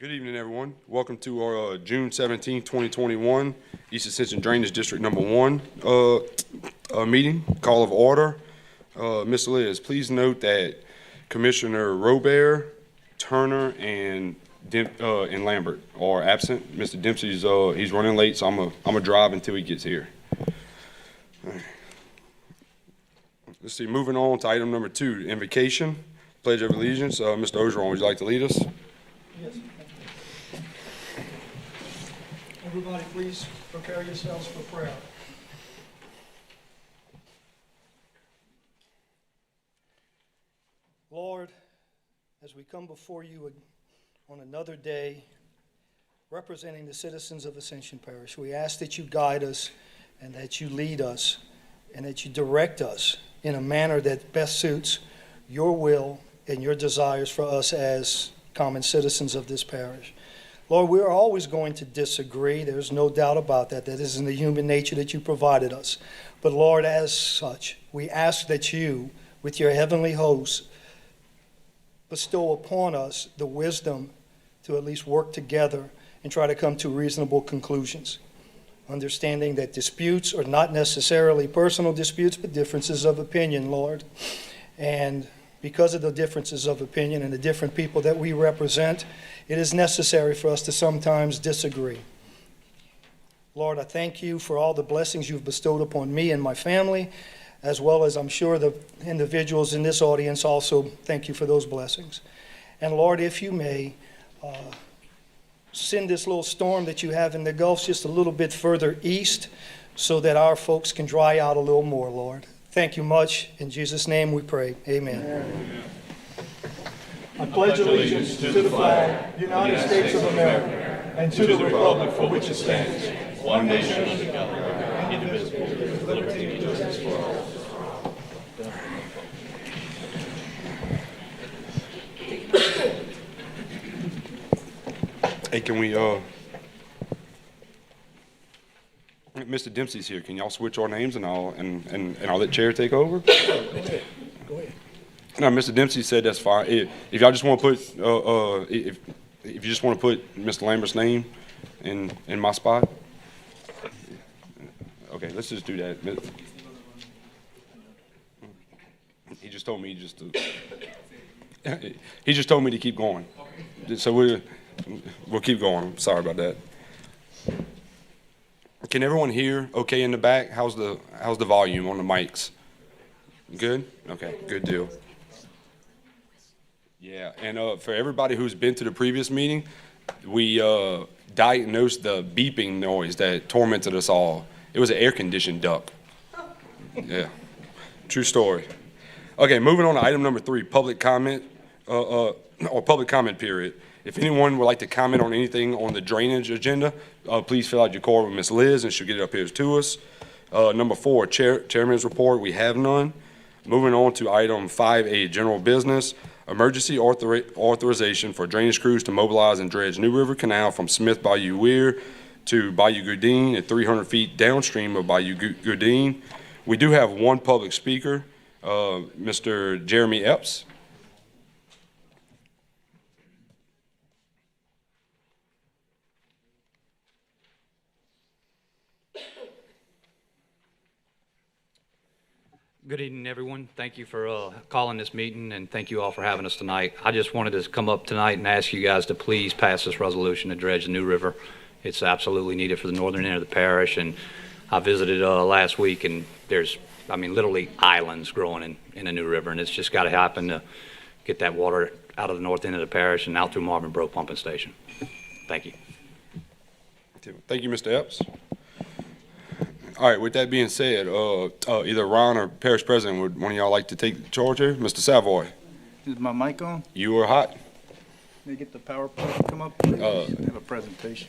Good evening, everyone. Welcome to our June 17, 2021 East Ascension Drainage District Number 1 meeting, call of order. Ms. Liz, please note that Commissioner Robert, Turner, and Lambert are absent. Mr. Dempsey's he's running late, so I'm gonna drive until he gets here. All right. Let's see. Moving on to item number 2, invocation, Pledge of Allegiance. Mr. Ogeron, would you like to lead us? Yes. Everybody, please prepare yourselves for prayer. Lord, as we come before you on another day, representing the citizens of Ascension Parish, we ask that you guide us and that you lead us and that you direct us in a manner that best suits your will and your desires for us as common citizens of this parish. Lord, we are always going to disagree. There's no doubt about that. That is in the human nature that you provided us. But Lord, as such, we ask that you, with your heavenly hosts, bestow upon us the wisdom to at least work together and try to come to reasonable conclusions. Understanding that disputes are not necessarily personal disputes, but differences of opinion, Lord. And because of the differences of opinion and the different people that we represent, it is necessary for us to sometimes disagree. Lord, I thank you for all the blessings you've bestowed upon me and my family, as well as I'm sure the individuals in this audience also thank you for those blessings. And Lord, if you may, send this little storm that you have in the Gulf just a little bit further east so that our folks can dry out a little more, Lord. Thank you much. In Jesus' name we pray. Amen. Amen. I pledge allegiance to the flag, United States of America, and to the republic for which it stands, one nation under God, indivisible, with liberty and justice for all. Hey, can we, Mr. Dempsey's here. Can y'all switch our names and I'll let Chair take over? Go ahead. No, Mr. Dempsey said that's fine. If y'all just want to put, if you just want to put Mr. Lambert's name in my spot. Okay, let's just do that. He just told me he just told me to keep going. So we'll keep going. Sorry about that. Can everyone hear okay in the back? How's the volume on the mics? Good? Okay, good deal. Yeah, and for everybody who's been to the previous meeting, we diagnosed the beeping noise that tormented us all. It was an air-conditioned duck. Yeah, true story. Okay, moving on to item number 3, public comment, or public comment period. If anyone would like to comment on anything on the drainage agenda, please fill out your card with Ms. Liz, and she'll get it up here to us. Number 4, chairman's report. We have none. Moving on to item 5A, general business. Emergency authorization for drainage crews to mobilize and dredge New River Canal from Smith Bayou Weir to Bayou Goudin at 300 feet downstream of Bayou Goudin. We do have one public speaker, Mr. Jeremy Epps. Good evening, everyone. Thank you for calling this meeting, and thank you all for having us tonight. I just wanted to come up tonight and ask you guys to please pass this resolution to dredge the New River. It's absolutely needed for the northern end of the parish, and I visited last week, and there's, literally islands growing in the New River, and it's just got to happen to get that water out of the north end of the parish and out through Marvin Brook Pumping Station. Thank you. Thank you, Mr. Epps. All right, with that being said, either Ron or Parish President, would one of y'all like to take charge here? Mr. Savoy. Is my mic on? You are hot. Can you get the PowerPoint to come up, please? I have a presentation.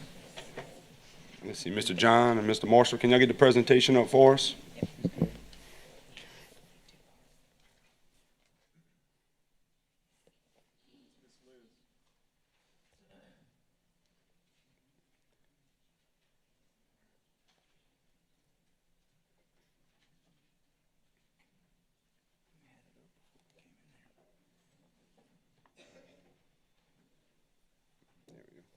Let's see, Mr. John and Mr. Marshall, can y'all get the presentation up for us? There we go.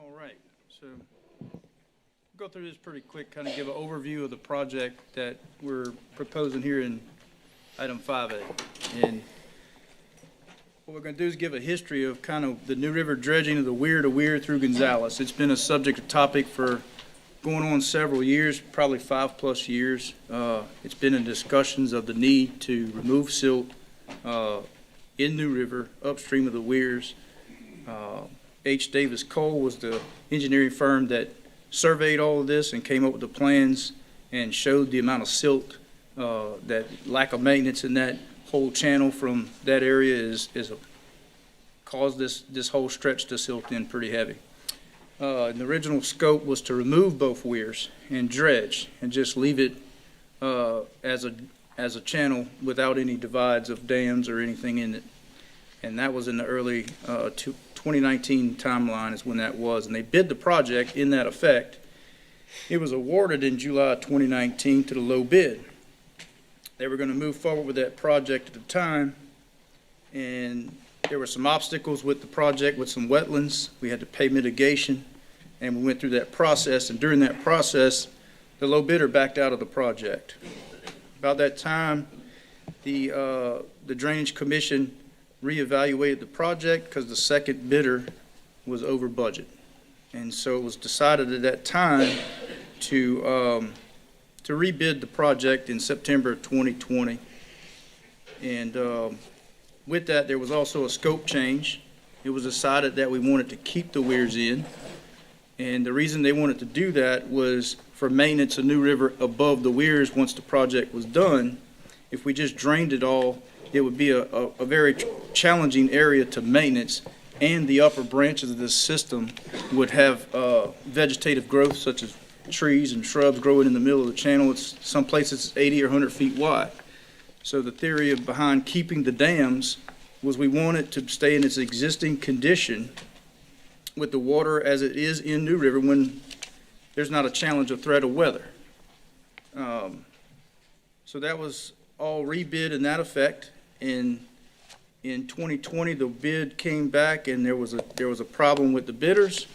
All right, so go through this pretty quick, kind of give an overview of the project that we're proposing here in item 5A. And what we're going to do is give a history of kind of the New River dredging of the weir to weir through Gonzales. It's been a subject of topic for going on several years, probably 5+ years. It's been in discussions of the need to remove silt in New River upstream of the weirs. H. Davis Cole was the engineering firm that surveyed all of this and came up with the plans and showed the amount of silt, that lack of maintenance in that whole channel from that area caused this whole stretch to silt in pretty heavy. And the original scope was to remove both weirs and dredge and just leave it as a channel without any divides of dams or anything in it. And that was in the early 2019 timeline is when that was. And they bid the project in that effect. It was awarded in July 2019 to the low bid. They were going to move forward with that project at the time, and there were some obstacles with the project with some wetlands. We had to pay mitigation, and we went through that process, and during that process, the low bidder backed out of the project. About that time, the Drainage Commission reevaluated the project because the second bidder was over budget. And so it was decided at that time to rebid the project in September of 2020. And with that, there was also a scope change. It was decided that we wanted to keep the weirs in. And the reason they wanted to do that was for maintenance of New River above the weirs once the project was done. If we just drained it all, it would be a very challenging area to maintenance, and the upper branches of this system would have vegetative growth such as trees and shrubs growing in the middle of the channel. It's some places it's 80 or 100 feet wide. So the theory behind keeping the dams was we want it to stay in its existing condition with the water as it is in New River when there's not a challenge of threat of weather. So that was all rebid in that effect. In 2020, the bid came back, and there was a problem with the bidders,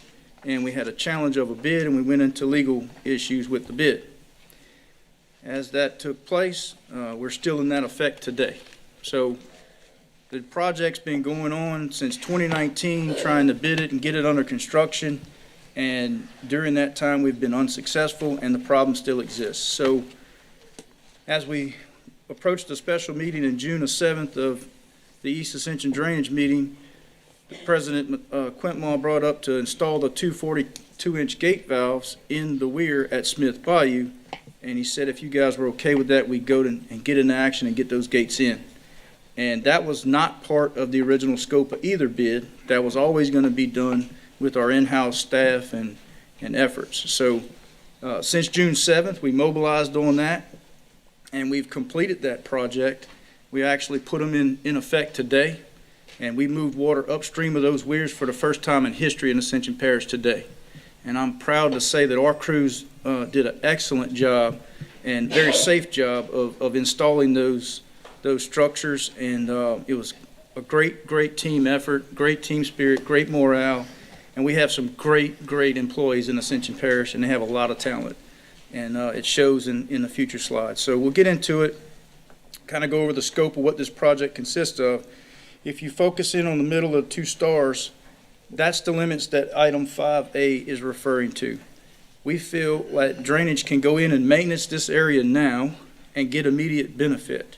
and we had a challenge of a bid, and we went into legal issues with the bid. As that took place, we're still in that effect today. So the project's been going on since 2019, trying to bid it and get it under construction, and during that time, we've been unsuccessful, and the problem still exists. So as we approached the special meeting in June 7th of the East Ascension Drainage meeting, President Quintmall brought up to install the 242-inch gate valves in the weir at Smith Bayou, and he said if you guys were okay with that, we'd go and get into action and get those gates in. And that was not part of the original scope of either bid. That was always going to be done with our in-house staff and efforts. So since June 7th, we mobilized on that, and we've completed that project. We actually put them in effect today, and we moved water upstream of those weirs for the first time in history in Ascension Parish today. And I'm proud to say that our crews did an excellent job and very safe job of installing those structures, and it was a great team effort, great team spirit, great morale, and we have some great employees in Ascension Parish, and they have a lot of talent. And it shows in the future slides. So we'll get into it, kind of go over the scope of what this project consists of. If you focus in on the middle of 2 stars, that's the limits that item 5A is referring to. We feel that drainage can go in and maintenance this area now and get immediate benefit.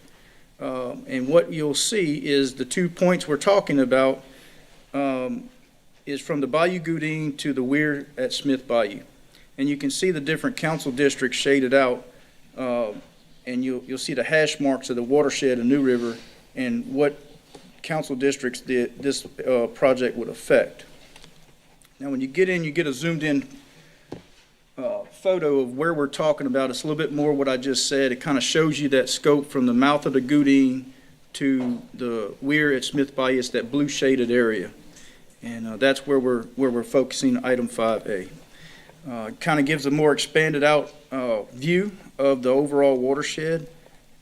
And what you'll see is the 2 points we're talking about is from the Bayou Goudin to the weir at Smith Bayou. And you can see the different council districts shaded out, and you'll see the hash marks of the watershed of New River and what council districts this project would affect. Now, when you get in, you get a zoomed-in photo of where we're talking about. It's a little bit more what I just said. It kind of shows you that scope from the mouth of the Goudin to the weir at Smith Bayou. It's that blue shaded area, and that's where we're focusing item 5A. Kind of gives a more expanded out view of the overall watershed,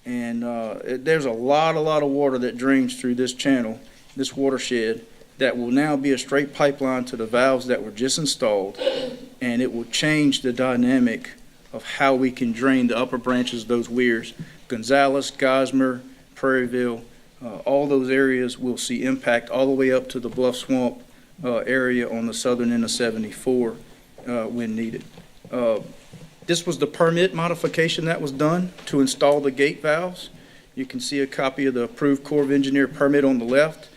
and there's a lot of water that drains through this channel, this watershed, that will now be a straight pipeline to the valves that were just installed, and it will change the dynamic of how we can drain the upper branches of those weirs. Gonzales, Gosmer, Prairieville, all those areas will see impact all the way up to the Bluff Swamp area on the southern end of 74 when needed. This was the permit modification that was done to install the gate valves. You can see a copy of the approved Corps of Engineer permit on the left,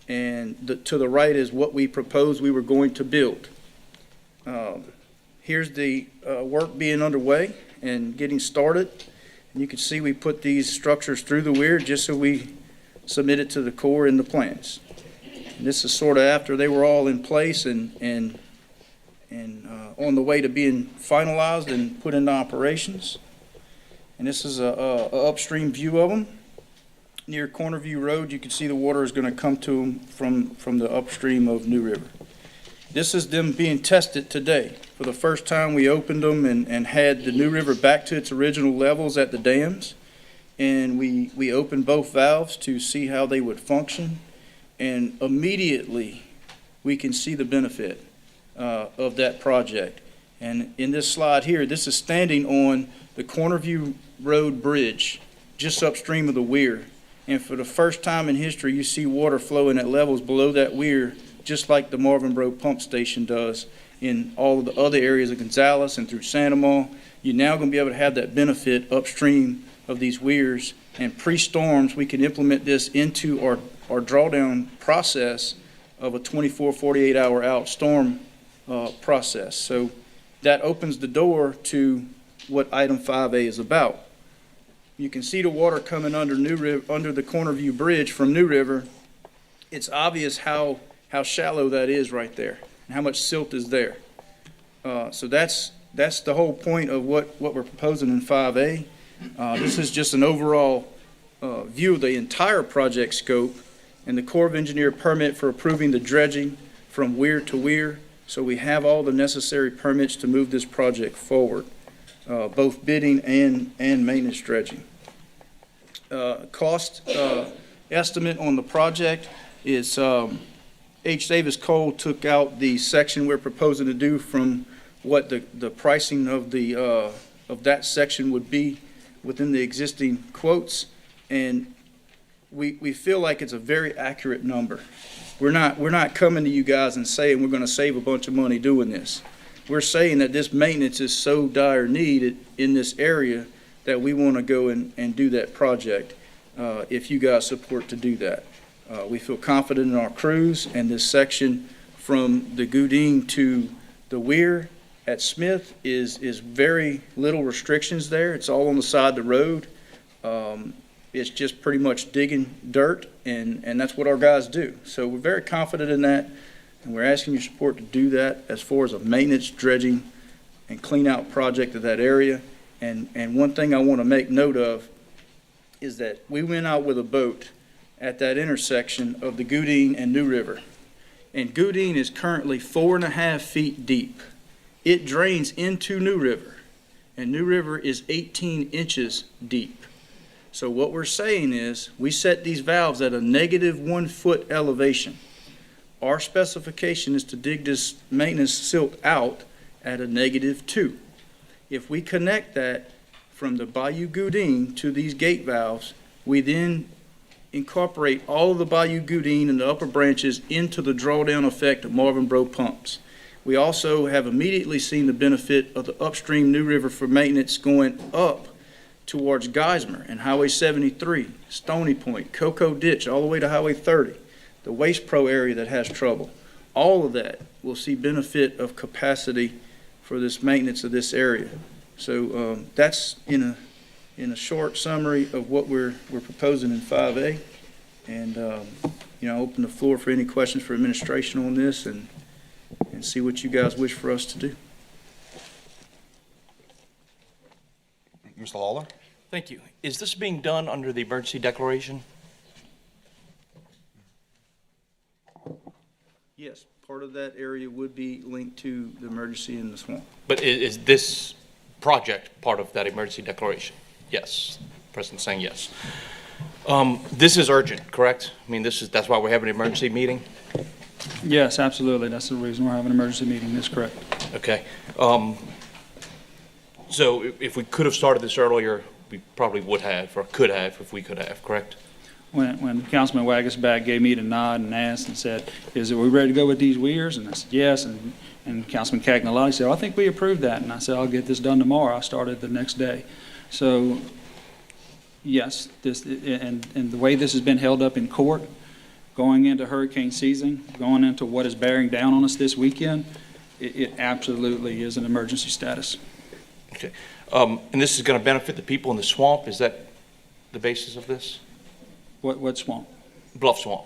and to the right is what we proposed we were going to build. Here's the work being underway and getting started. And you can see we put these structures through the weir just so we submit it to the Corps in the plans. And this is sort of after they were all in place and on the way to being finalized and put into operations. And this is a upstream view of them. Near Corner View Road, you can see the water is going to come to them from the upstream of New River. This is them being tested today. For the first time, we opened them and had the New River back to its original levels at the dams. And we opened both valves to see how they would function. And immediately, we can see the benefit of that project. And in this slide here, this is standing on the Corner View Road Bridge, just upstream of the weir. And for the first time in history, you see water flowing at levels below that weir, just like the Marvin Bro Pump Station does in all of the other areas of Gonzales and through Sandoval. You're now going to be able to have that benefit upstream of these weirs. And pre-storms, we can implement this into our drawdown process of a 24, 48-hour out storm process. So that opens the door to what item 5A is about. You can see the water coming under the Corner View Bridge from New River. It's obvious how shallow that is right there and how much silt is there. So that's the whole point of what we're proposing in 5A. This is just an overall view of the entire project scope and the Corps of Engineer permit for approving the dredging from weir to weir. So we have all the necessary permits to move this project forward, both bidding and maintenance dredging. Cost estimate on the project is H. Davis Cole took out the section we're proposing to do from what the pricing of that section would be within the existing quotes, and we feel like it's a very accurate number. We're not coming to you guys and saying we're going to save a bunch of money doing this. We're saying that this maintenance is so dire needed in this area that we want to go and do that project if you guys support to do that. We feel confident in our crews, and this section from the Goudin to the weir at Smith is very little restrictions there. It's all on the side of the road. It's just pretty much digging dirt, and that's what our guys do. So we're very confident in that, and we're asking your support to do that as far as a maintenance, dredging, and clean out project of that area. And one thing I want to make note of is that we went out with a boat at that intersection of the Goudin and New River. And Goudin is currently 4.5 feet deep. It drains into New River, and New River is 18 inches deep. So what we're saying is we set these valves at a -1 foot elevation. Our specification is to dig this maintenance silt out at a -2. If we connect that from the Bayou Goudin to these gate valves, we then incorporate all of the Bayou Goudin and the upper branches into the drawdown effect of Marvin Bro pumps. We also have immediately seen the benefit of the upstream New River for maintenance going up towards Geismar and Highway 73, Stony Point, Cocoa Ditch, all the way to Highway 30, the Waste Pro area that has trouble. All of that will see benefit of capacity for this maintenance of this area. So that's in a short summary of what we're proposing in 5A. And open the floor for any questions for administration on this and see what you guys wish for us to do. Mr. Lawler? Thank you. Is this being done under the emergency declaration? Yes, part of that area would be linked to the emergency in the swamp. But is this project part of that emergency declaration? Yes. President's saying yes. This is urgent, correct? I mean, that's why we're having an emergency meeting? Yes, absolutely. That's the reason we're having an emergency meeting. That's correct. Okay. So if we could have started this earlier, we probably would have, or could have, if we could have, correct? When Councilman Waggisback gave me the nod and asked and said, are we ready to go with these weirs? And I said, yes. And Councilman Cagnalotti said, I think we approved that. And I said, I'll get this done tomorrow. I started the next day. So, yes, and the way this has been held up in court, going into hurricane season, going into what is bearing down on us this weekend, it absolutely is an emergency status. Okay. And this is going to benefit the people in the swamp? Is that the basis of this? What swamp? Bluff Swamp.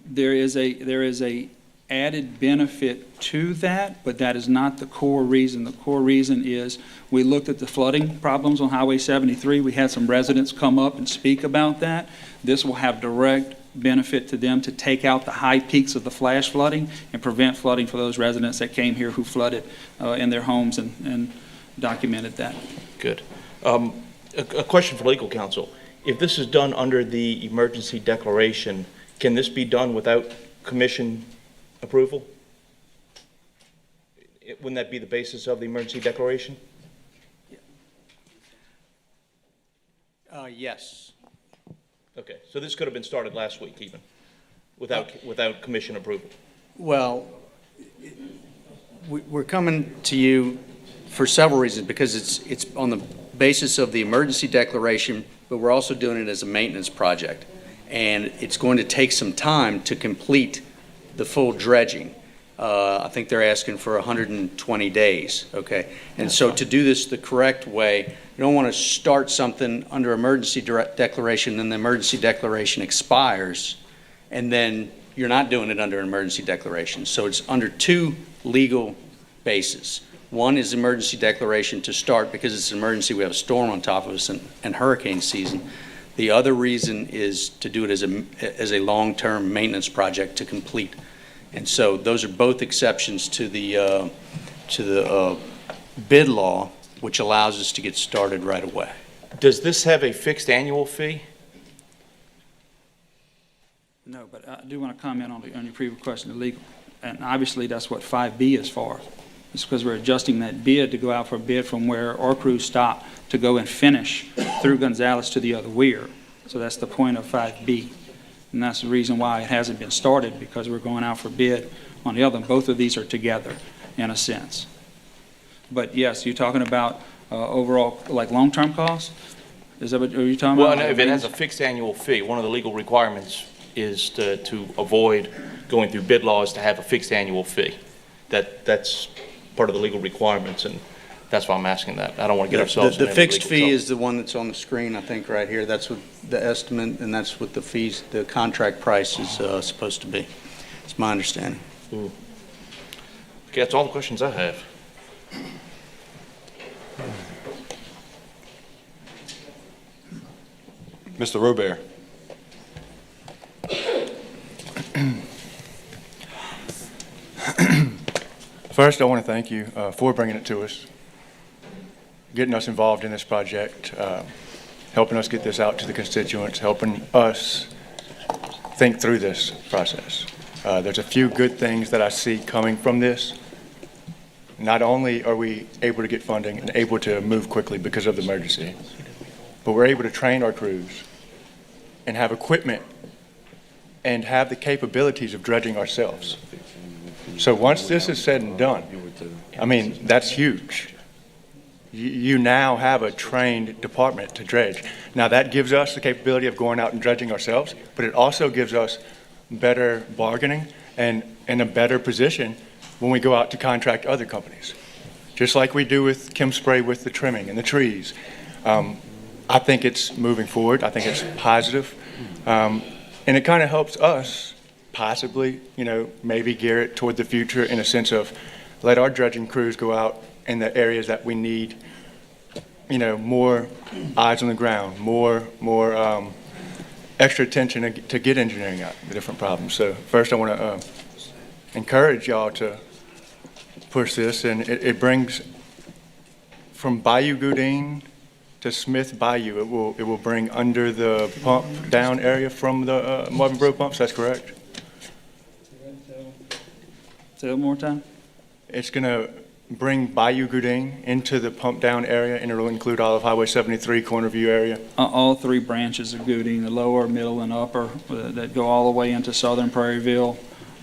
There is a added benefit to that, but that is not the core reason. The core reason is we looked at the flooding problems on Highway 73. We had some residents come up and speak about that. This will have direct benefit to them to take out the high peaks of the flash flooding and prevent flooding for those residents that came here who flooded in their homes and documented that. Good. A question for legal counsel. If this is done under the emergency declaration, can this be done without commission approval? Wouldn't that be the basis of the emergency declaration? Yes. Okay, so this could have been started last week even, without commission approval? Well, we're coming to you for several reasons, because it's on the basis of the emergency declaration, but we're also doing it as a maintenance project. And it's going to take some time to complete the full dredging. I think they're asking for 120 days, okay? And so to do this the correct way, you don't want to start something under emergency declaration, and the emergency declaration expires, and then you're not doing it under an emergency declaration. So it's under two legal bases. One is emergency declaration to start because it's an emergency. We have a storm on top of us and hurricane season. The other reason is to do it as a long-term maintenance project to complete. And so those are both exceptions to the bid law, which allows us to get started right away. Does this have a fixed annual fee? No, but I do want to comment on your previous question, the legal. And obviously, that's what 5B is for. It's because we're adjusting that bid to go out for a bid from where our crew stopped to go and finish through Gonzales to the other weir. So that's the point of 5B. And that's the reason why it hasn't been started, because we're going out for bid on the other. Both of these are together, in a sense. But yes, you're talking about overall, like long-term costs? Is that what are you talking about? Well, no, if it has a fixed annual fee, one of the legal requirements is to avoid going through bid laws to have a fixed annual fee. That's part of the legal requirements, and that's why I'm asking that. I don't want to get ourselves in The any fixed legal fee trouble. is the one that's on the screen, I think, right here. That's what the estimate, and that's what the fees, the contract price is supposed to be. It's my understanding. Okay, that's all the questions I have. Mr. Robert. First, I want to thank you for bringing it to us, getting us involved in this project, helping us get this out to the constituents, helping us think through this process. There's a few good things that I see coming from this. Not only are we able to get funding and able to move quickly because of the emergency, but we're able to train our crews and have equipment and have the capabilities of dredging ourselves. So once this is said and done, I mean, that's huge. You now have a trained department to dredge. Now that gives us the capability of going out and dredging ourselves, but it also gives us better bargaining and a better position when we go out to contract other companies. Just like we do with Chem Spray with the trimming and the trees. I think it's moving forward. I think it's positive. And it kind of helps us possibly, maybe gear it toward the future in a sense of let our dredging crews go out in the areas that we need, more eyes on the ground, more extra attention to get engineering out the different problems. So first I want to encourage y'all to push this, and it brings from Bayou Goudin to Smith Bayou, it will bring under the pump down area from the Marvin Bro pumps, that's correct? Say it one more time. It's going to bring Bayou Goudin into the pump down area, and it'll include all of Highway 73 Corner View area. All three branches of Gooding, the lower, middle, and upper, that go all the way into southern Prairieville,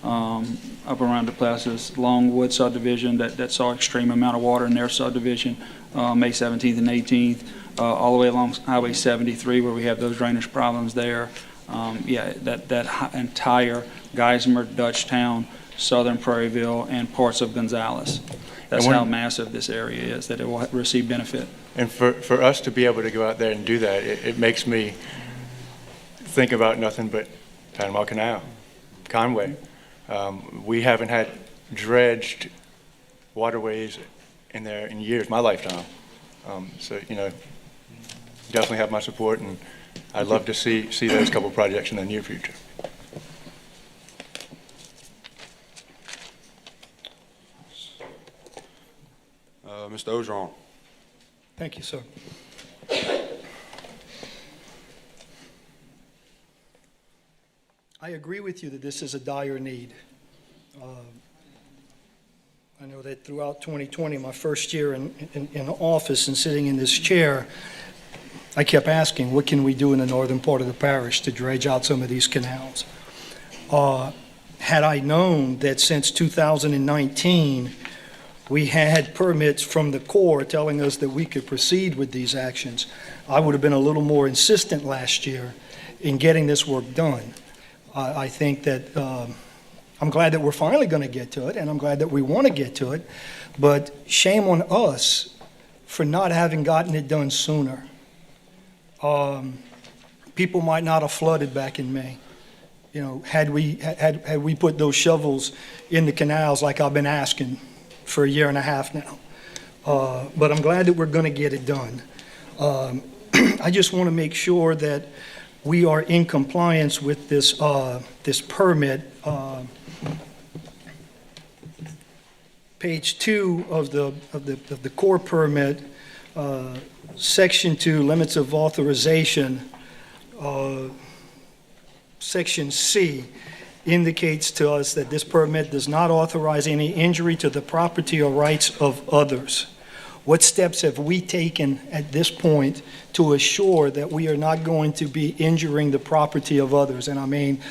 up around the Places, Longwood subdivision, that saw extreme amount of water in their subdivision, May 17th and 18th, all the way along Highway 73 where we have those drainage problems there. Yeah, that entire Geisinger, Dutchtown, southern Prairieville, and parts of Gonzales. That's And when- how massive this area is, that it will receive benefit. And for us to be able to go out there and do that, it makes me think about nothing but Panama Canal, Conway. We haven't had dredged waterways in there in years, my lifetime. So, definitely have my support, and I'd love to see those couple projects in the near future. Mr. Ogeron. Thank you, sir. I agree with you that this is a dire need. I know that throughout 2020, my first year in office and sitting in this chair, I kept asking, what can we do in the northern part of the parish to dredge out some of these canals? Had I known that since 2019, we had permits from the Corps telling us that we could proceed with these actions, I would have been a little more insistent last year in getting this work done. I think that I'm glad that we're finally going to get to it, and I'm glad that we want to get to it, but shame on us for not having gotten it done sooner. People might not have flooded back in May. Had we put those shovels in the canals like I've been asking for a year and a half now. But I'm glad that we're going to get it done. I just want to make sure that we are in compliance with this permit. Page 2 of the core permit, Section 2, limits of authorization, Section C indicates to us that this permit does not authorize any injury to the property or rights of others. What steps have we taken at this point to assure that we are not going to be injuring the property of others? And I mean,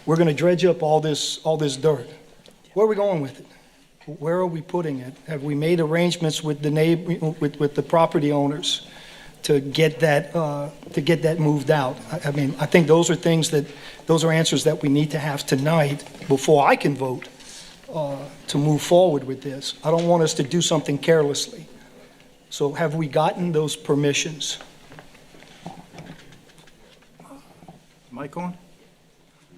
we're going to dredge up all this dirt. Where are we going with it? Where are we putting it? Have we made arrangements with with the property owners to get that moved out? I mean, I think those are answers that we need to have tonight before I can vote to move forward with this. I don't want us to do something carelessly. So have we gotten those permissions? Mic on?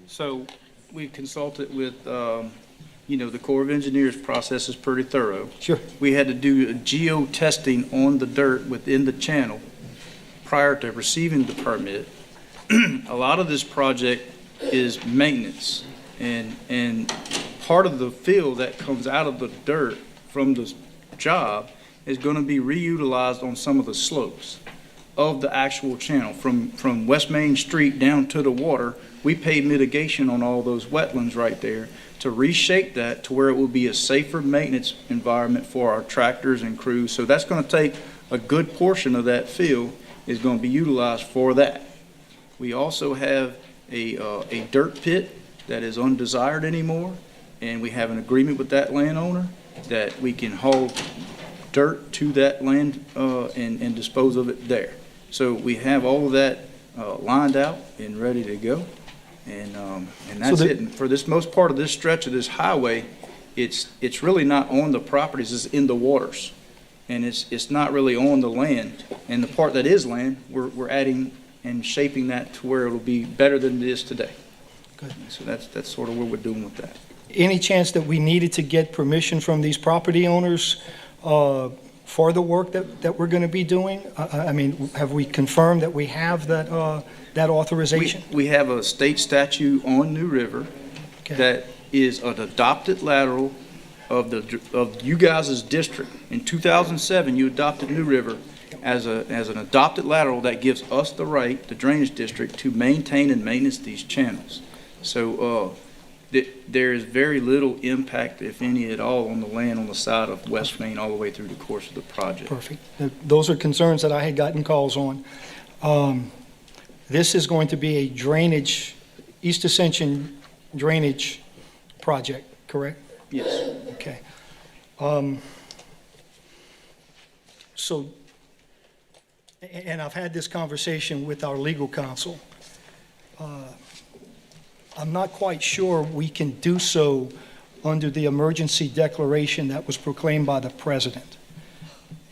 So we consulted with, the Corps of Engineers process is pretty thorough. Sure. We had to do geo-testing on the dirt within the channel prior to receiving the permit. A lot of this project is maintenance, and part of the fill that comes out of the dirt from the job is going to be reutilized on some of the slopes of the actual channel. From West Main Street down to the water, we paid mitigation on all those wetlands right there to reshape that to where it will be a safer maintenance environment for our tractors and crews. So that's going to take a good portion of that fill is going to be utilized for that. We also have a dirt pit that is undesired anymore, and we have an agreement with that landowner that we can haul dirt to that land and dispose of it there. So we have all of that lined out and ready to go, and that's it. And for this most part of this stretch of this highway, it's really not on the properties, it's in the waters, and it's not really on the land. And the part that is land, we're adding and shaping that to where it'll be better than it is today. Good. So that's sort of what we're doing with that. Any chance that we needed to get permission from these property owners for the work that we're going to be doing? I mean, have we confirmed that we have that authorization? We have a state statute on New River Okay. that is an adopted lateral of you guys' district. In 2007, you adopted New River as an adopted lateral that gives us the right, the drainage district, to maintain and maintenance these channels. So there is very little impact, if any at all, on the land on the side of West Main all the way through the course of the project. Perfect. Those are concerns that I had gotten calls on. This is going to be a drainage, East Ascension drainage project, correct? Yes. Okay. So, and I've had this conversation with our legal counsel. I'm not quite sure we can do so under the emergency declaration that was proclaimed by the president.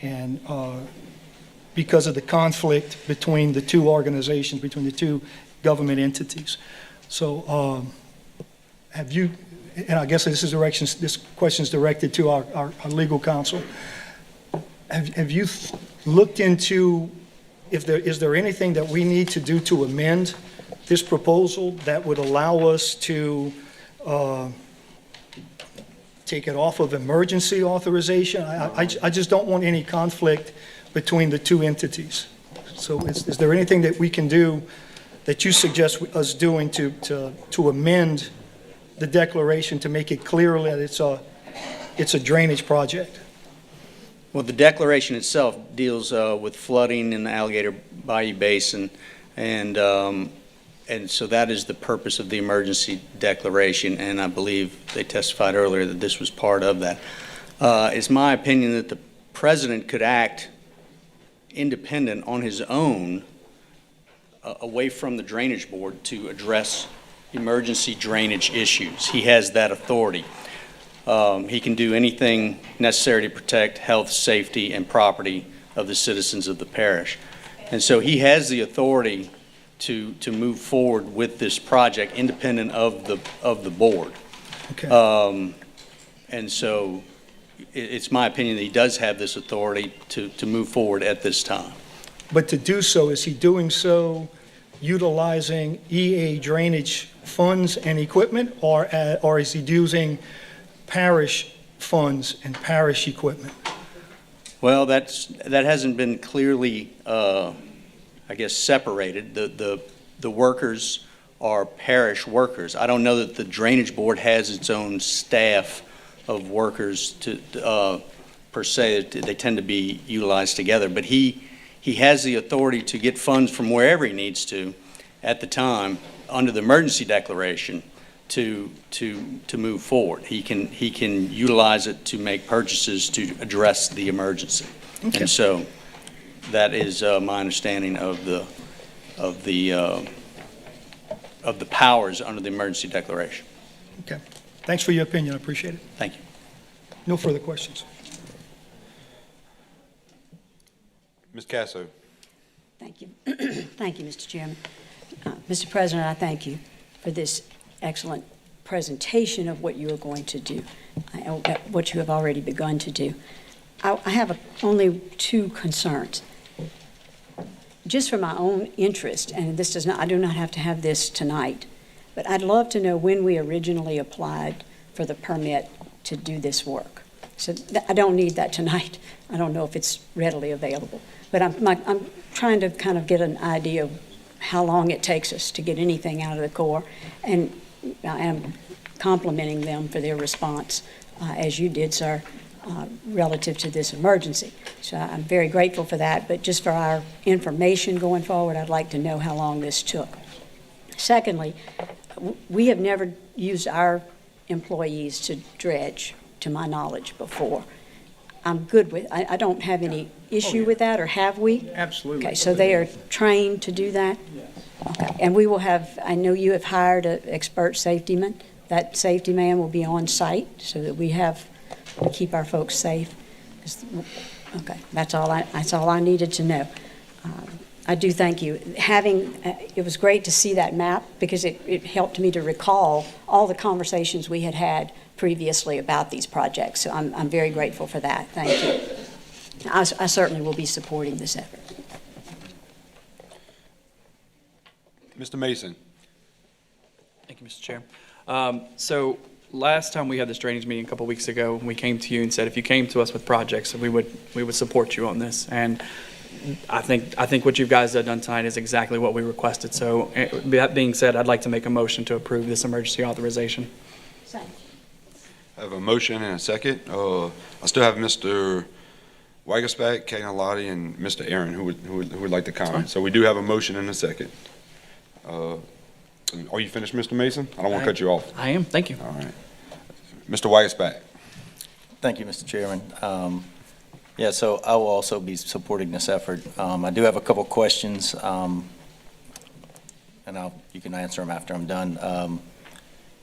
And because of the conflict between the two organizations, between the two government entities. So have you, and I guess this question is directed to our legal counsel. Have you looked into, is there anything that we need to do to amend this proposal that would allow us to take it off of emergency authorization? I just don't want any conflict between the two entities. So is there anything that we can do that you suggest us doing to amend the declaration to make it clear that it's a drainage project? Well, the declaration itself deals with flooding in the Alligator Bayou Basin, and so that is the purpose of the emergency declaration, and I believe they testified earlier that this was part of that. It's my opinion that the president could act independent on his own away from the drainage board to address emergency drainage issues. He has that authority. He can do anything necessary to protect health, safety, and property of the citizens of the parish. And so he has the authority to move forward with this project independent of the board. Okay. And so it's my opinion that he does have this authority to move forward at this time. But to do so, is he doing so utilizing EA drainage funds and equipment, or is he using parish funds and parish equipment? Well, that hasn't been clearly, I guess, separated. The workers are parish workers. I don't know that the drainage board has its own staff of workers per se. They tend to be utilized together. But he has the authority to get funds from wherever he needs to at the time under the emergency declaration to move forward. He can utilize it to make purchases to address the emergency. Okay. And so that is my understanding of the powers under the emergency declaration. Okay. Thanks for your opinion. I appreciate it. Thank you. No further questions. Ms. Casso. Thank you. Thank you, Mr. Chairman. Mr. President, I thank you for this excellent presentation of what you are going to do, what you have already begun to do. I have only two concerns. Just for my own interest, and I do not have to have this tonight, but I'd love to know when we originally applied for the permit to do this work. So I don't need that tonight. I don't know if it's readily available. But I'm trying to kind of get an idea of how long it takes us to get anything out of the Corps, and I am complimenting them for their response, as you did, sir, relative to this emergency. So I'm very grateful for that, but just for our information going forward, I'd like to know how long this took. Secondly, we have never used our employees to dredge, to my knowledge, before. I'm good with, I don't have any issue with that, or have we? Absolutely. Okay, so they are trained to do that? Yes. Okay, and we will have, I know you have hired an expert safety man. That safety man will be on site so that we keep our folks safe. Okay, that's all I needed to know. I do thank you. It was great to see that map because it helped me to recall all the conversations we had previously about these projects. So I'm very grateful for that. Thank you. I certainly will be supporting this effort. Mr. Mason. Thank you, Mr. Chair. So last time we had this drainage meeting a couple weeks ago, we came to you and said if you came to us with projects, we would support you on this. And I think what you guys have done tonight is exactly what we requested. So that being said, I'd like to make a motion to approve this emergency authorization. Second. I have a motion and a second. I still have Mr. Wagasback, Cagnalotti, and Mr. Aaron who would like to comment. So we do have a motion and a second. Are you finished, Mr. Mason? I don't want to cut you off. I am, thank you. All right. Mr. Wagasback. Thank you, Mr. Chairman. Yeah, so I will also be supporting this effort. I do have a couple questions, and you can answer them after I'm done.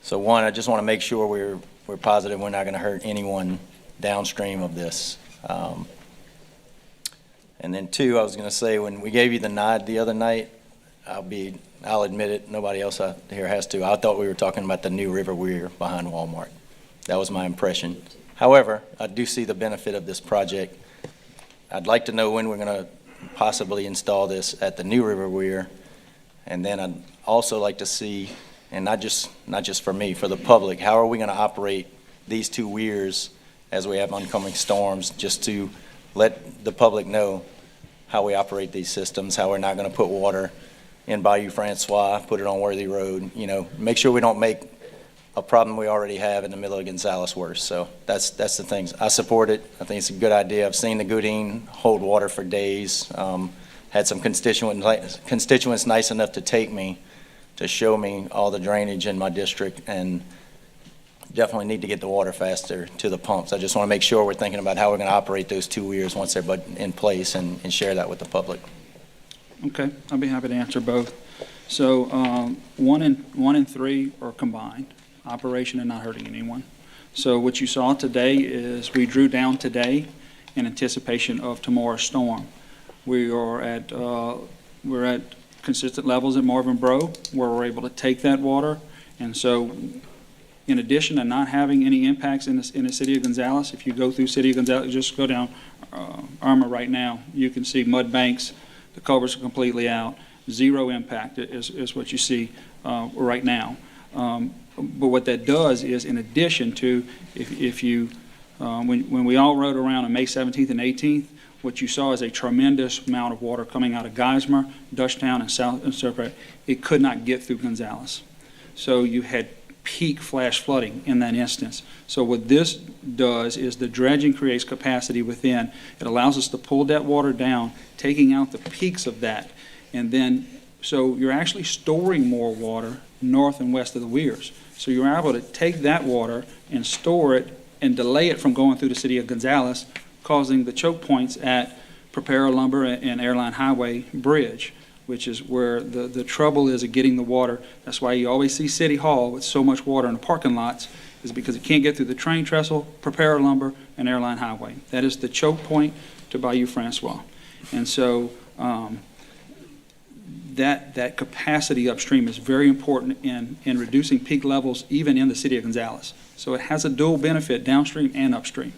So one, I just want to make sure we're positive we're not going to hurt anyone downstream of this. And then two, I was going to say, when we gave you the nod the other night, I'll admit it, nobody else out here has to. I thought we were talking about the new river weir behind Walmart. That was my impression. However, I do see the benefit of this project. I'd like to know when we're going to possibly install this at the new river weir. And then I'd also like to see, and not just for me, for the public, how are we going to operate these two weirs as we have oncoming storms, just to let the public know how we operate these systems, how we're not going to put water in Bayou Francois, put it on Worthy Road, make sure we don't make a problem we already have in the middle of Gonzales worse. So that's the things. I support it. I think it's a good idea. I've seen the Goodine hold water for days. Had some constituents nice enough to take me to show me all the drainage in my district, and definitely need to get the water faster to the pumps. I just want to make sure we're thinking about how we're going to operate those two weirs once they're in place, and share that with the public. Okay, I'll be happy to answer both. So 1 and 3 are combined, operation and not hurting anyone. So what you saw today is we drew down today in anticipation of tomorrow's storm. We're at consistent levels at Marvin Bro, where we're able to take that water. And so in addition to not having any impacts in the city of Gonzales, if you go through city of Gonzales, just go down Irma right now, you can see mud banks, the culverts are completely out. Zero impact is what you see right now. But what that does is, in addition to, if you, when we all rode around on May 17th and 18th, what you saw is a tremendous amount of water coming out of Geismar, Dutchtown, and South and Surprise. It could not get through Gonzales. So you had peak flash flooding in that instance. So what this does is the dredging creates capacity within. It allows us to pull that water down, taking out the peaks of that. And then, so you're actually storing more water north and west of the weirs. So you're able to take that water and store it and delay it from going through the city of Gonzales, causing the choke points at Prepara Lumber and Airline Highway Bridge, which is where the trouble is of getting the water. That's why you always see City Hall with so much water in the parking lots, is because it can't get through the train trestle, Prepara Lumber, and Airline Highway. That is the choke point to Bayou Francois. And so that capacity upstream is very important in reducing peak levels even in the city of Gonzales. So it has a dual benefit downstream and upstream.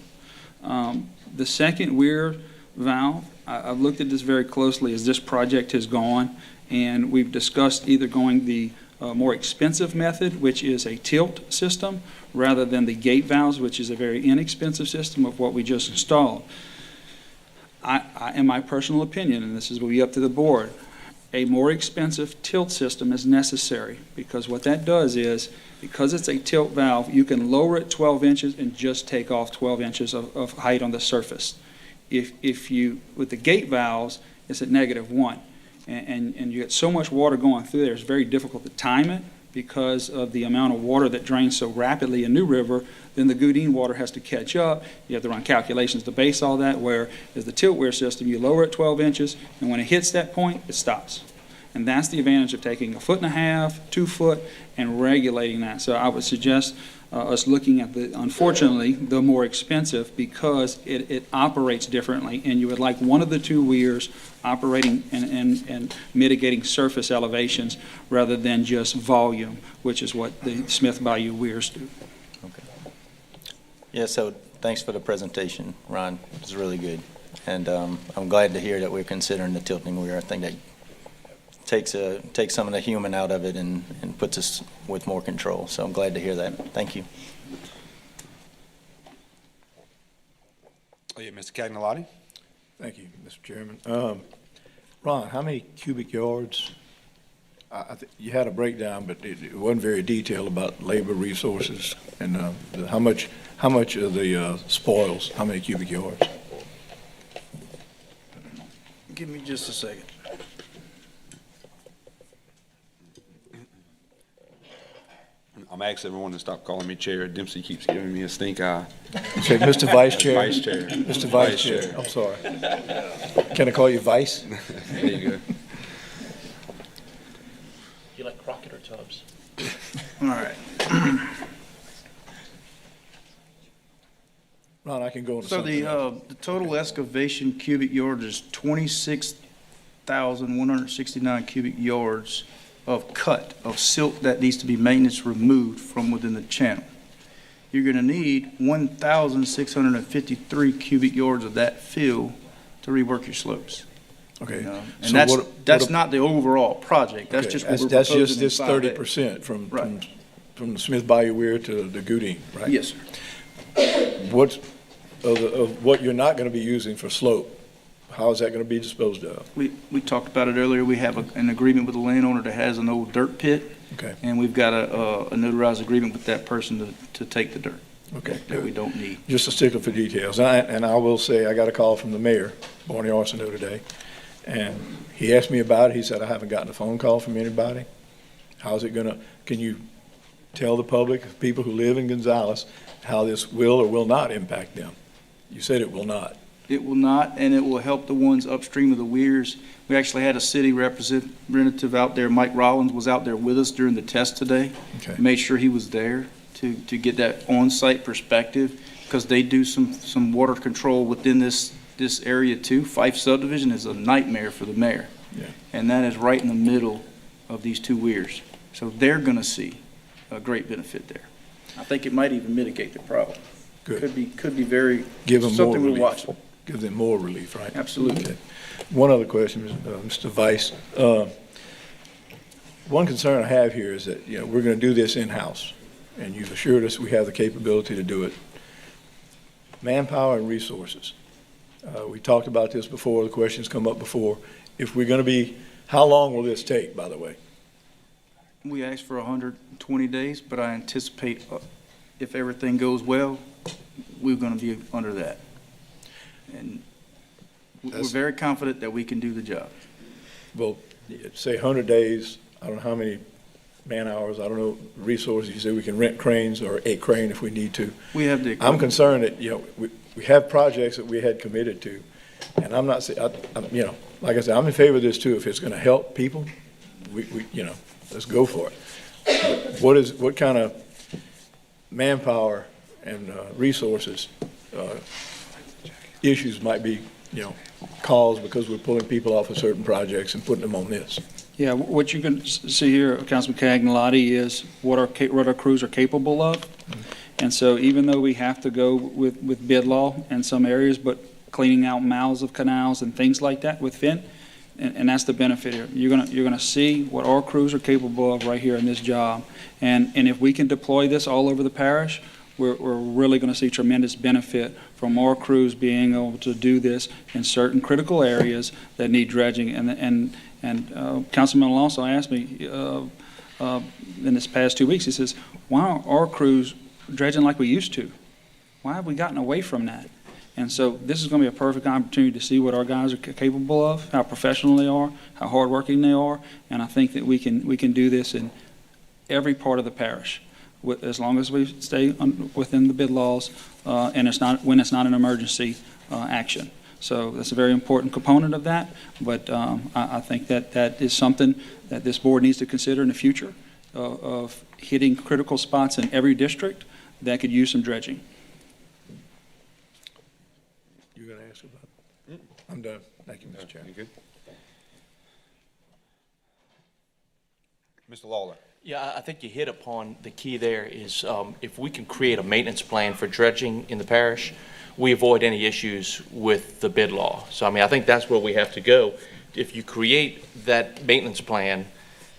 The second weir valve, I've looked at this very closely as this project has gone, and we've discussed either going the more expensive method, which is a tilt system, rather than the gate valves, which is a very inexpensive system of what we just installed. In my personal opinion, and this is will be up to the board, a more expensive tilt system is necessary, because what that does is, because it's a tilt valve, you can lower it 12 inches and just take off 12 inches of height on the surface. If you, with the gate valves, it's at -1. And you get so much water going through there, it's very difficult to time it because of the amount of water that drains so rapidly in New River. Then the Goodine water has to catch up. You have to run calculations to base all that, where is the tilt weir system, you lower it 12 inches, and when it hits that point, it stops. And that's the advantage of taking 1.5 feet, 2 foot, and regulating that. So I would suggest us looking at unfortunately, the more expensive, because it operates differently, and you would like one of the two weirs operating and mitigating surface elevations rather than just volume, which is what the Smith Bayou weirs do. Okay. Yeah, so thanks for the presentation, Ron. It was really good. And I'm glad to hear that we're considering the tilting weir. I think that takes some of the human out of it and puts us with more control. So I'm glad to hear that. Thank you. Oh, yeah, Mr. Cagnalotti? Thank you, Mr. Chairman. Ron, how many cubic yards You had a breakdown, but it wasn't very detailed about labor resources and how much of the spoils, how many cubic yards? Give me just a second. I'm asking everyone to stop calling me chair. Dempsey keeps giving me a stink eye. Say, Mr. Vice Chair? Vice Chair. Mr. Vice Chair, I'm sorry. Can I call you Vice? There you go. You like Crockett or Tubbs? All right. Ron, I can go into So something else. the total excavation cubic yards is 26,169 cubic yards of cut of silt that needs to be maintenance removed from within the channel. You're gonna need 1,653 cubic yards of that fill to rework your slopes. Okay. And So that's, what- that's what- not the overall project, that's Okay, just what we're That's proposing just in this 5A. 30% from Right. the Smith Bayou Weir to the Gooding, right? Yes, sir. What, of what you're not going to be using for slope, how is that going to be disposed of? We talked about it earlier, we have an agreement with the landowner that has an old dirt pit, Okay, and we've got a notarized agreement with that person to take the dirt okay, that we good. don't need. Just a stickler for details. And I will say, I got a call from the mayor, Barney Arsenault, today, and he asked me about it. He said, I haven't gotten a phone call from anybody. How's it going to, can you tell the public, people who live in Gonzales, how this will or will not impact them? You said it will not. It will not, and it will help the ones upstream of the weirs. We actually had a city representative out there, Mike Rollins was out there with us during the test today. Okay. Made sure he was there to get that on-site perspective, because they do some water control within this area too. Fife subdivision is a nightmare for the mayor. Yeah. And that is right in the middle of these two weirs. So they're gonna see a great benefit there. I think it might even mitigate the problem. Good. Could be very, Give them more something we'll relief. watch. Give them more relief, right? Absolutely. Okay. One other question, Mr. Vice. One concern I have here is that, we're going to do this in-house, and you've assured us we have the capability to do it. Manpower and resources. We talked about this before, the questions come up before. If we're going to be, how long will this take, by the way? We asked for 120 days, but I anticipate if everything goes well, we're going to be under that. And we're very confident that we can do the job. Well, say 100 days, I don't know how many man-hours, I don't know, resources. You say we can rent cranes or a crane if we need to. We have the I'm equipment. concerned that, we have projects that we had committed to, and I'm not, like I said, I'm in favor of this too. If it's going to help people, we let's go for it. What kind of manpower and resources issues might be, caused because we're pulling people off of certain projects and putting them on this? Yeah, what you can see here, Councilman Cagnolotti, is what our crews are capable of. And so even though we have to go with bid law in some areas, but cleaning out mouths of canals and things like that with Finn, and that's the benefit here. You're gonna see what our crews are capable of right here in this job. And if we can deploy this all over the parish, we're really gonna see tremendous benefit from our crews being able to do this in certain critical areas that need dredging. And Councilman Alonso asked me in this past 2 weeks, he says, why aren't our crews dredging like we used to? Why have we gotten away from that? And so this is going to be a perfect opportunity to see what our guys are capable of, how professional they are, how hardworking they are, and I think that we can do this in every part of the parish, as long as we stay within the bid laws, and when it's not an emergency action. So that's a very important component of that, but I think that is something that this board needs to consider in the future, of hitting critical spots in every district that could use some dredging. You going to ask about it? I'm done. Thank you, Mr. Chairman. You good? Mr. Lawler. Yeah, I think you hit upon the key there is if we can create a maintenance plan for dredging in the parish, we avoid any issues with the bid law. So, I think that's where we have to go. If you create that maintenance plan,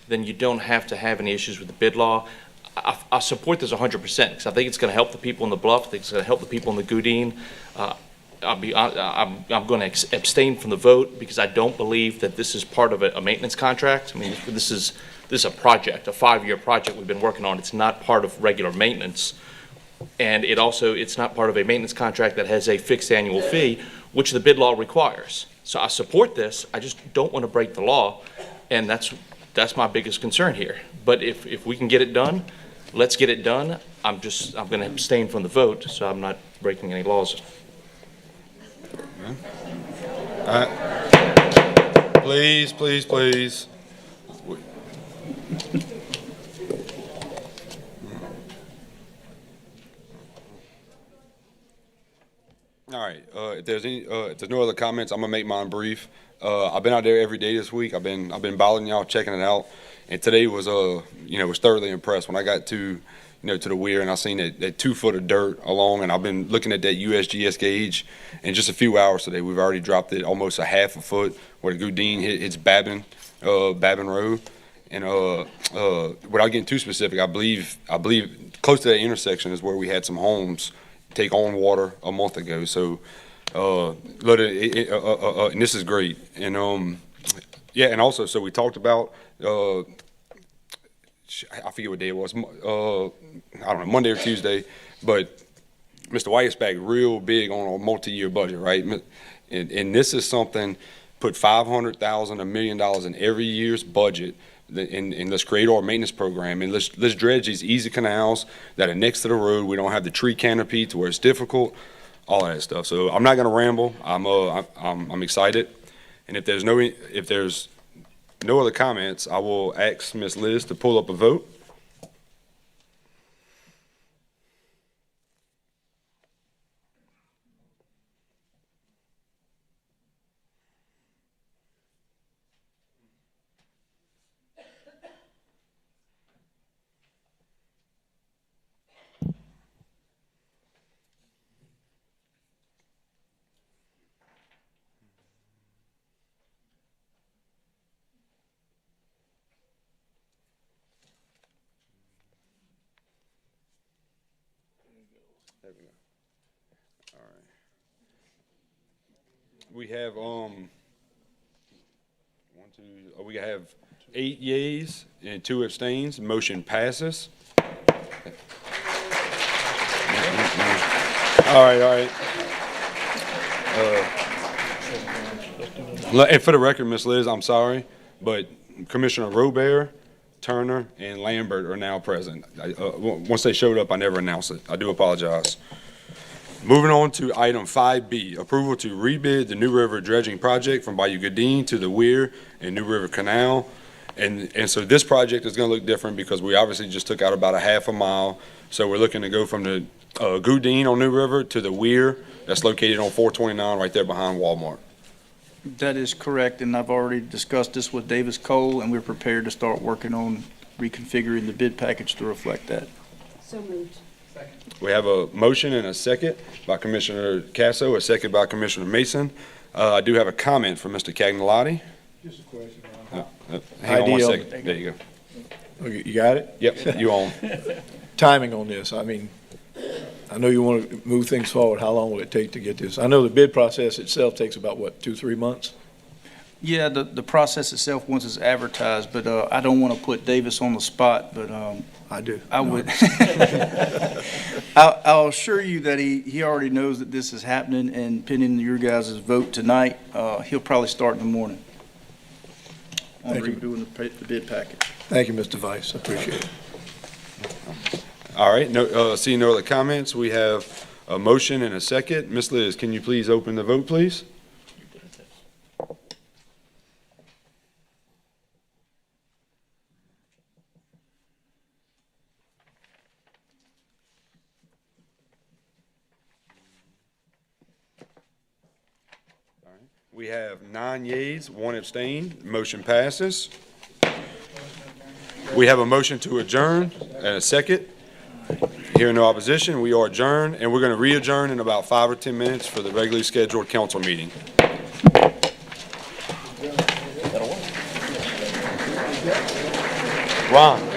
then you don't have to have any issues with the bid law. I support this 100% because I think it's going to help the people in the Bluff. I think it's going to help the people in the Goodine. I'm going to abstain from the vote because I don't believe that this is part of a maintenance contract. I mean, this is a project, a 5-year project we've been working on. It's not part of regular maintenance. And it's not part of a maintenance contract that has a fixed annual fee, which the bid law requires. So I support this. I just don't want to break the law, and that's my biggest concern here. But if we can get it done, let's get it done. I'm going to abstain from the vote, so I'm not breaking any laws. Please, please, please. All right, if there's no other comments, I'm gonna make mine brief. I've been out there every day this week. I've been bothering y'all, checking it out. And today was, was thoroughly impressed when I got to the weir and I seen that 2 foot of dirt along, and I've been looking at that USGS gauge. In just a few hours today, we've already dropped it almost a half a foot where the Goudin hits Babin Road. And without getting too specific, I believe close to that intersection is where we had some homes take on water a month ago. So, and this is great. And yeah, and also, so we talked about I forget what day it was. I don't know, Monday or Tuesday. But Mr. White is back real big on a multi-year budget, right? And this is something, put $500,000, $1 million in every year's budget, and let's create our maintenance program, and let's dredge these easy canals that are next to the road. We don't have the tree canopy to where it's difficult, all of that stuff. So I'm not going to ramble. I'm excited, and if there's no other comments, I will ask Ms. Liz to pull up a vote. There we go. All right. We have we have 8 yeas and 2 abstains. Motion passes. All right. And for the record, Ms. Liz, I'm sorry, but Commissioner Robert, Turner, and Lambert are now present. Once they showed up, I never announced it. I do apologize. Moving on to item 5B, approval to rebid the New River dredging project from Bayou Goudin to the weir and New River Canal. And so this project is going to look different because we obviously just took out about a half a mile. So we're looking to go from the Goudin on New River to the weir that's located on 429 right there behind Walmart. That is correct, and I've already discussed this with Davis Cole, and we're prepared to start working on reconfiguring the bid package to reflect that. So moved. We have a motion and a second by Commissioner Casso, a second by Commissioner Mason. I do have a comment from Mr. Cagnolotti. Just a question. Hang on one Ideal. second. There you go. Okay, you got it? Yep, you on. Timing on this, I mean, I know you want to move things forward. How long will it take to get this? I know the bid process itself takes about, what, 2-3 months? Yeah, the process itself, once it's advertised, but I don't want to put Davis on the spot, but I do. I would. I'll assure you that he already knows that this is happening, and pending your guys' vote tonight, he'll probably start in the morning on Thank you. redoing the bid package. Thank you, Mr. Vice, I appreciate it. All right, seeing no other comments, we have a motion and a second. Ms. Liz, can you please open the vote, please? We have 9 yeas, 1 abstain. Motion passes. We have a motion to adjourn and a second. Hearing no opposition, we are adjourned, and we're going to re-adjourn in about 5 or 10 minutes for the regularly scheduled council meeting. Ron.